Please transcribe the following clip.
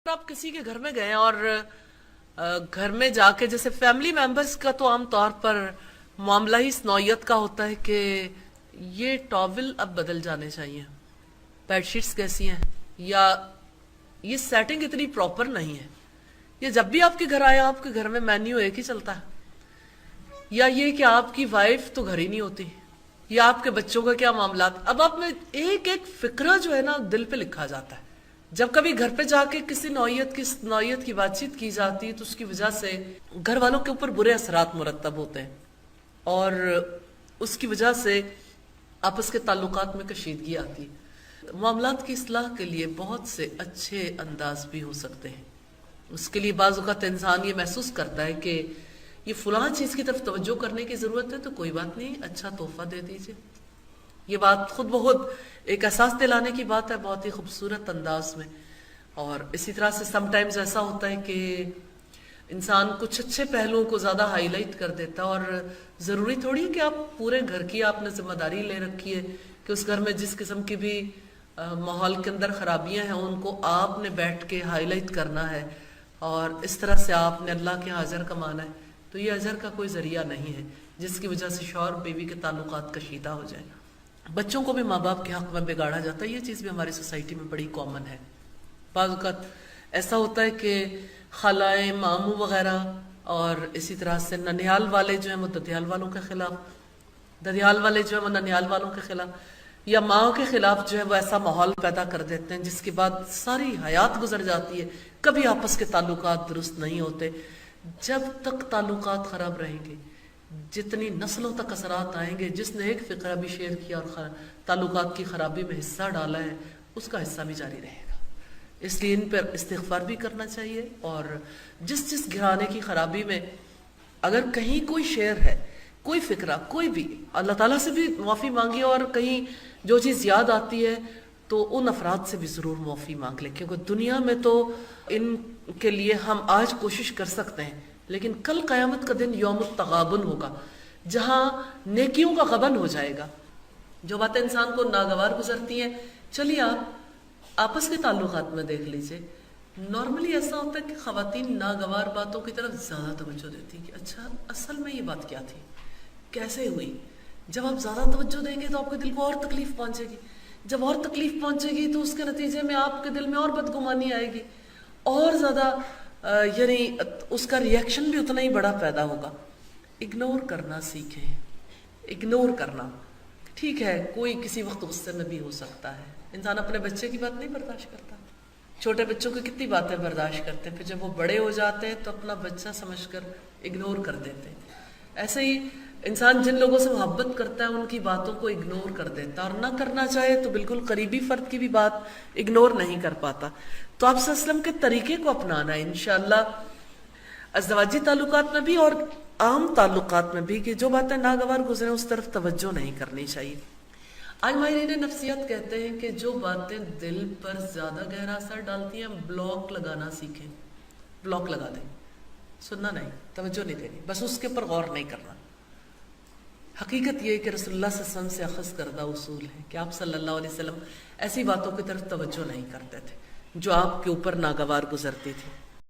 آپ کسی کے گھر میں گئے اور گھر میں جا کے جیسے فیملی ممبرز کا تو عام طور پر معاملہ ہی اس نوعیت کا ہوتا ہے کہ یہ ٹاول اب بدل جانے چاہیے، بیڈ شیٹس کیسی ہیں، یا یہ سیٹنگ اتنی پراپر نہیں ہے، یا جب بھی آپ کے گھر آئے آپ کے گھر میں مینیو ایک ہی چلتا ہے، یا یہ کہ آپ کی وائف تو گھر ہی نہیں ہوتی، یا آپ کے بچوں کا کیا معاملات۔ اب آپ میں ایک ایک فکرہ جو ہے نا دل پہ لکھا جاتا ہے۔ جب کبھی گھر پہ جا کے کسی نوعیت کی بات چیت کی جاتی ہے تو اس کی وجہ سے گھر والوں کے اوپر برے اثرات مرتب ہوتے ہیں، اور اس کی وجہ سے آپس کے تعلقات میں کشیدگی آتی ہے۔ معاملات کی اصلاح کے لیے بہت سے اچھے انداز بھی ہو سکتے ہیں۔ اس کے لیے بعض اوقات انسان یہ محسوس کرتا ہے کہ یہ فلاں چیز کی طرف توجہ کرنے کی ضرورت ہے تو کوئی بات نہیں، اچھا تحفہ دے دیجئے۔ یہ بات خود بخود ایک احساس دلانے کی بات ہے، بہت ہی خوبصورت انداز میں۔ اور اسی طرح سے سم ٹائمز ایسا ہوتا ہے کہ انسان کچھ اچھے پہلوؤں کو زیادہ ہائی لائٹ کر دیتا ہے، اور ضروری تھوڑی ہے کہ آپ پورے گھر کی آپ نے ذمہ داری لے رکھی ہے کہ اس گھر میں جس قسم کی بھی ماحول کے اندر خرابیاں ہیں ان کو آپ نے بیٹھ کے ہائی لائٹ کرنا ہے، اور اس طرح سے آپ نے اللہ کے اجر کمانا ہے۔ تو یہ اجر کا کوئی ذریعہ نہیں ہے جس کی وجہ سے شوہر بیوی کے تعلقات کشیدہ ہو جائیں۔ بچوں کو بھی ماں باپ کے حق میں بگاڑا جاتا ہے، یہ چیز بھی ہماری سوسائٹی میں بڑی کامن ہے۔ بعض اوقات ایسا ہوتا ہے کہ خالائیں، ماموں وغیرہ، اور اسی طرح سے ننیال والے جو ہیں وہ ددیال والوں کے خلاف، ددیال والے جو ہیں وہ ننیال والوں کے خلاف، یا ماں کے خلاف جو ہے وہ ایسا ماحول پیدا کر دیتے ہیں جس کے بعد ساری حیات گزر جاتی ہے، کبھی آپس کے تعلقات درست نہیں ہوتے۔ جب تک تعلقات خراب رہیں گے، جتنی نسلوں تک اثرات آئیں گے، جس نے ایک فقرہ بھی شیئر کیا اور تعلقات کی خرابی میں حصہ ڈالا ہے اس کا حصہ بھی جاری رہے گا۔ اس لیے ان پر استغفار بھی کرنا چاہیے، اور جس گھرانے کی خرابی میں اگر کہیں کوئی شیئر ہے، کوئی فکرہ، کوئی بھی، اللہ تعالیٰ سے بھی معافی مانگی، اور کہیں جو چیز یاد آتی ہے تو ان افراد سے بھی ضرور معافی مانگ لیں، کیونکہ دنیا میں تو ان کے لیے ہم آج کوشش کر سکتے ہیں، لیکن کل قیامت کا دن یوم التغابن ہوگا جہاں نیکیوں کا غبن ہو جائے گا۔ جو باتیں انسان کو ناگوار گزرتی ہیں، چلیے آپ آپس کے تعلقات میں دیکھ لیجئے، نارملی ایسا ہوتا ہے کہ خواتین ناگوار باتوں کی طرف زیادہ توجہ دیتی ہیں کہ اچھا اصل میں یہ بات کیا تھی، کیسے ہوئی۔ جب آپ زیادہ توجہ دیں گے تو آپ کے دل کو اور تکلیف پہنچے گی، جب اور تکلیف پہنچے گی تو اس کے نتیجے میں آپ کے دل میں اور بدگمانی آئے گی، اور زیادہ یعنی اس کا ریئیکشن بھی اتنا ہی بڑا پیدا ہوگا۔ اگنور کرنا سیکھیں، اگنور کرنا۔ ٹھیک ہے کوئی کسی وقت غصے میں بھی ہو سکتا ہے، انسان اپنے بچے کی بات نہیں برداشت کرتا، چھوٹے بچوں کی کتنی باتیں برداشت کرتے ہیں، پھر جب وہ بڑے ہو جاتے ہیں تو اپنا بچہ سمجھ کر اگنور کر دیتے ہیں۔ ایسے ہی انسان جن لوگوں سے محبت کرتا ہے ان کی باتوں کو اگنور کر دیتا ہے، اور نہ کرنا چاہے تو بالکل قریبی فرد کی بھی بات اگنور نہیں کر پاتا۔ تو آپ صلی اللہ علیہ وسلم کے طریقے کو اپنانا ہے انشاءاللہ ازدواجی تعلقات میں بھی اور عام تعلقات میں بھی، کہ جو باتیں ناگوار گزریں اس طرف توجہ نہیں کرنی چاہیے۔ آج ماہرین نفسیات کہتے ہیں کہ جو باتیں دل پر زیادہ گہرا اثر ڈالتی ہیں بلاک لگانا سیکھیں، بلاک لگا دیں، سننا نہیں، توجہ نہیں دینی، بس اس کے اوپر غور نہیں کرنا۔ حقیقت یہ ہے کہ رسول اللہ صلی اللہ علیہ وسلم سے اخذ کردہ اصول ہے کہ آپ صلی اللہ علیہ وسلم ایسی باتوں کی طرف توجہ نہیں کرتے تھے جو آپ کے اوپر ناگوار گزرتی تھی۔